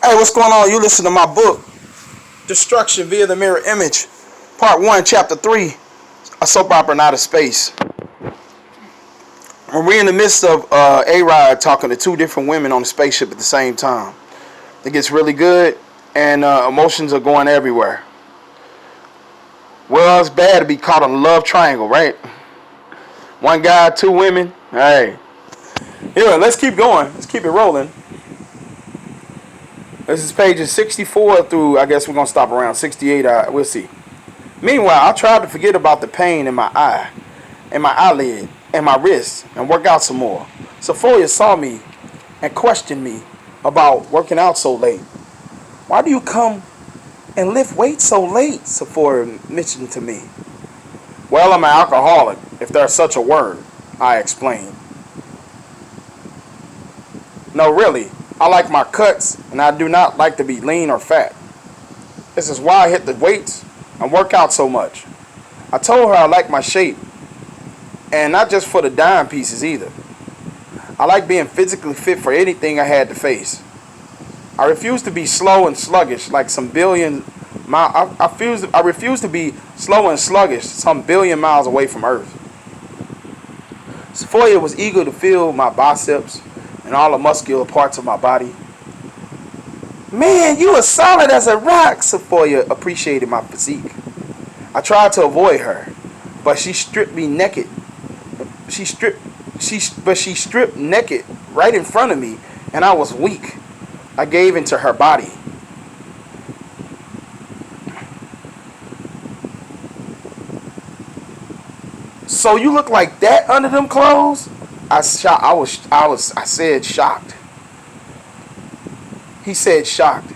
Hey, what's going on? You listen to my book, Destruction via the Mirror Image, Part 1, Chapter 3, A Soap Opera in Outer Space. And we're in the midst of A-Rod talking to two different women on the spaceship at the same time. It gets really good, and emotions are going everywhere. Well, it's bad to be caught on a love triangle, right? One guy, two women. Hey. Anyway, let's keep going. Let's keep it rolling. This is pages 64 through, I guess we're going to stop around 68. We'll see. Meanwhile, I tried to forget about the pain in my eye, and my eyelid, and my wrist, and work out some more. Sophia saw me and questioned me about working out so late. Why do you come and lift weights so late? Sophia mentioned to me. Well, I'm an alcoholic, if there's such a word, I explained. No, really. I like my cuts, and I do not like to be lean or fat. This is why I hit the weights and work out so much. I told her I like my shape, and not just for the dime pieces either. I like being physically fit for anything I had to face. I refuse to be slow and sluggish like some billion miles. I refuse to be slow and sluggish some billion miles away from Earth. Sophia was eager to feel my biceps and all the muscular parts of my body. Man, you are solid as a rock, Sophia appreciated my physique. I tried to avoid her, but she stripped me naked. She stripped naked right in front of me, and I was weak. I gave into her body. So you look like that under them clothes? I said shocked. He said shocked.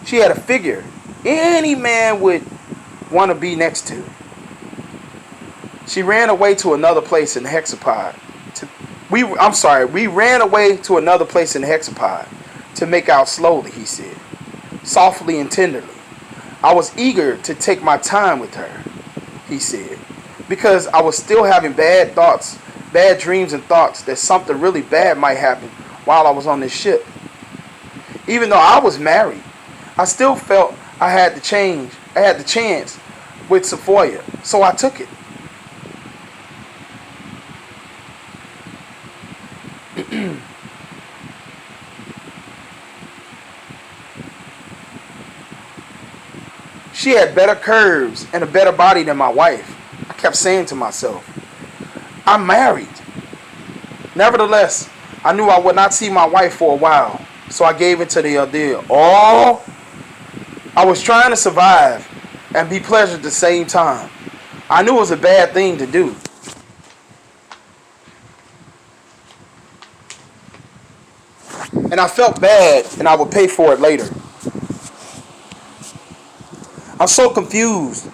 She had a figure any man would want to be next to. She ran away to another place in the hexapod. We ran away to another place in the hexapod to make out slowly, he said, softly and tenderly. I was eager to take my time with her, he said, because I was still having bad thoughts, bad dreams and thoughts that something really bad might happen while I was on this ship. Even though I was married, I still felt I had the chance with Sophia, so I took it. She had better curves and a better body than my wife. I kept saying to myself, I'm married. Nevertheless, I knew I would not see my wife for a while, so I gave into the ordeal. I was trying to survive and be pleasant at the same time. I knew it was a bad thing to do. And I felt bad, and I would pay for it later. I'm so confused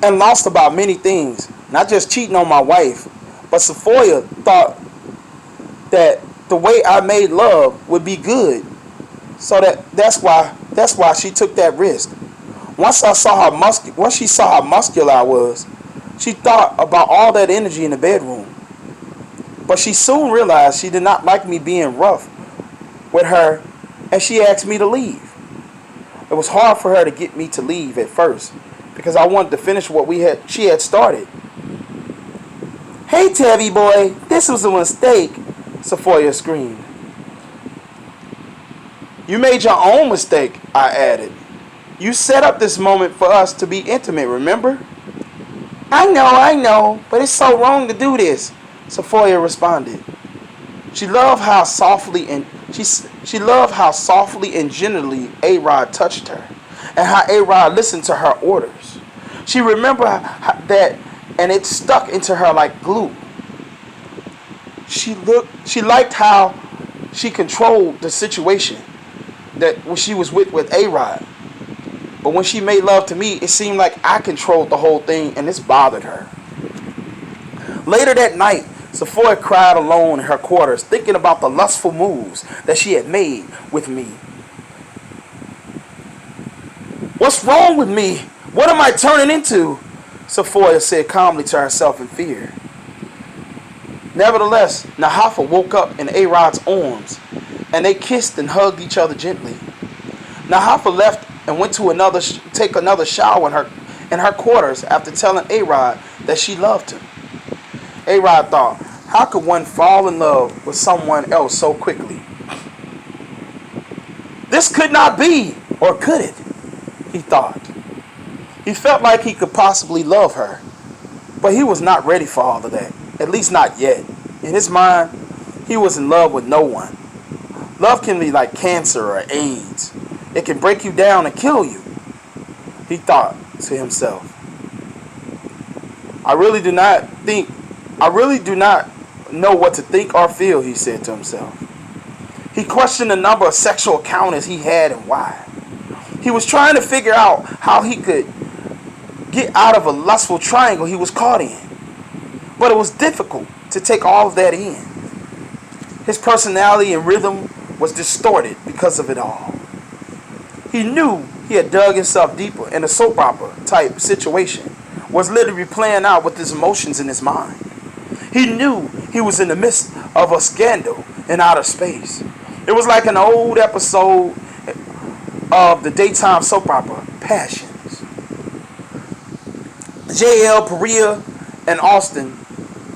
and lost about many things. Not just cheating on my wife, but Sophia thought that the way I made love would be good. So that's why she took that risk. Once she saw how muscular I was, she thought about all that energy in the bedroom. But she soon realized she did not like me being rough with her, and she asked me to leave. It was hard for her to get me to leave at first, because I wanted to finish what she had started. Hey, Tabby boy, this was a mistake, Sophia screamed. You made your own mistake, I added. You set up this moment for us to be intimate, remember? I know, but it's so wrong to do this, Sophia responded. She loved how softly and gingerly A-Rod touched her, and how A-Rod listened to her orders. She remembered that, and it stuck into her like glue. She liked how she controlled the situation that when she was with A-Rod. But when she made love to me, it seemed like I controlled the whole thing, and this bothered her. Later that night, Sophia cried alone in her quarters, thinking about the lustful moves that she had made with me. What's wrong with me? What am I turning into? Sophia said calmly to herself in fear. Nevertheless, Nahafa woke up in A-Rod's arms. and they kissed and hugged each other gently. Now Hoffa left and went to take another shower in her quarters after telling A-Rod that she loved him. A-Rod thought, how could one fall in love with someone else so quickly? This could not be, or could it? He thought. He felt like he could possibly love her, but he was not ready for all of that, at least not yet. In his mind, he was in love with no one. Love can be like cancer or AIDS. It can break you down and kill you, he thought to himself. I really do not know what to think or feel, he said to himself. He questioned the number of sexual encounters he had and why. He was trying to figure out how he could get out of a lustful triangle he was caught in. But it was difficult to take all of that in. His personality and rhythm was distorted because of it all. He knew he had dug himself deeper in a soap opera type situation, was literally playing out with his emotions in his mind. He knew he was in the midst of a scandal in outer space. It was like an old episode of the daytime soap opera, Passions. JL, Perea, and Austin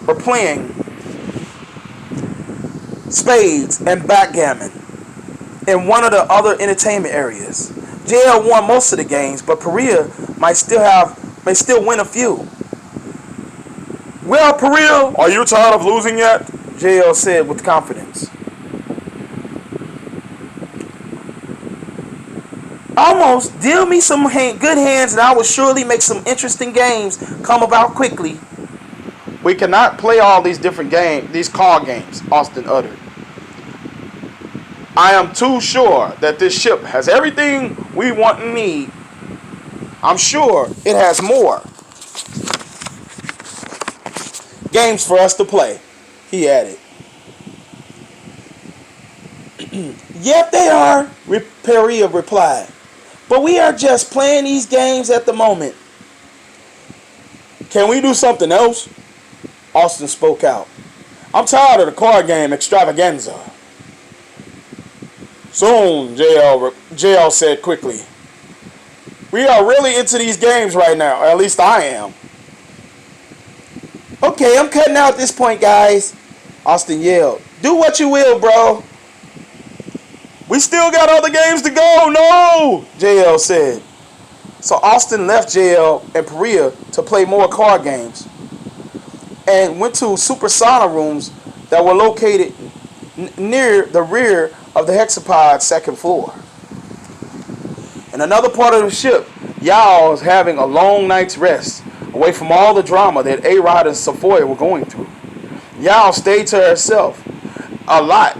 were playing spades and backgammon in one of the other entertainment areas. JL won most of the games, but Perea may still win a few. Well, Perea, are you tired of losing yet? JL said with confidence. Almost. Deal me some good hands and I will surely make some interesting games come about quickly. We cannot play all these different games, these card games, Austin uttered. I am too sure that this ship has everything we want and need. I'm sure it has more games for us to play, he added. Yep, they are, Perea replied. But we are just playing these games at the moment. Can we do something else? Austin spoke out. I'm tired of the card game extravaganza. Soon, JL said quickly. We are really into these games right now. At least I am. Okay, I'm cutting out at this point, guys. Austin yelled. Do what you will, bro. We still got other games to go. No, JL said. So Austin left JL and Perea to play more card games and went to super sauna rooms that were located near the rear of the hexapod's second floor. In another part of the ship, Yao was having a long night's rest away from all the drama that A-Rod and Sephora were going through. Yao stayed to herself a lot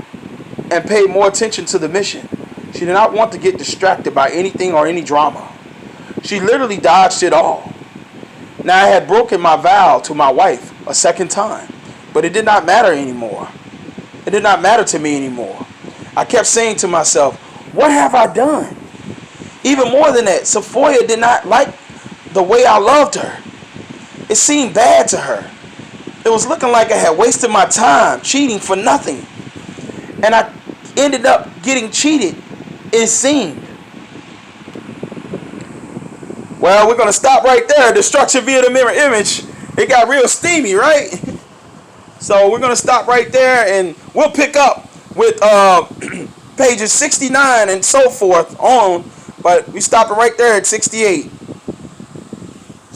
and paid more attention to the mission. She did not want to get distracted by anything or any drama. She literally dodged it all. Now I had broken my vow to my wife a second time, but it did not matter anymore. It did not matter to me anymore. I kept saying to myself, what have I done? Even more than that, Sephora did not like the way I loved her. It seemed bad to her. It was looking like I had wasted my time cheating for nothing. And I ended up getting cheated, it seemed. Well, we're going to stop right there. Destruction via the mirror image. It got real steamy, right? So we're going to stop right there and we'll pick up with pages 69 and so forth on. But we stopping right there at 68.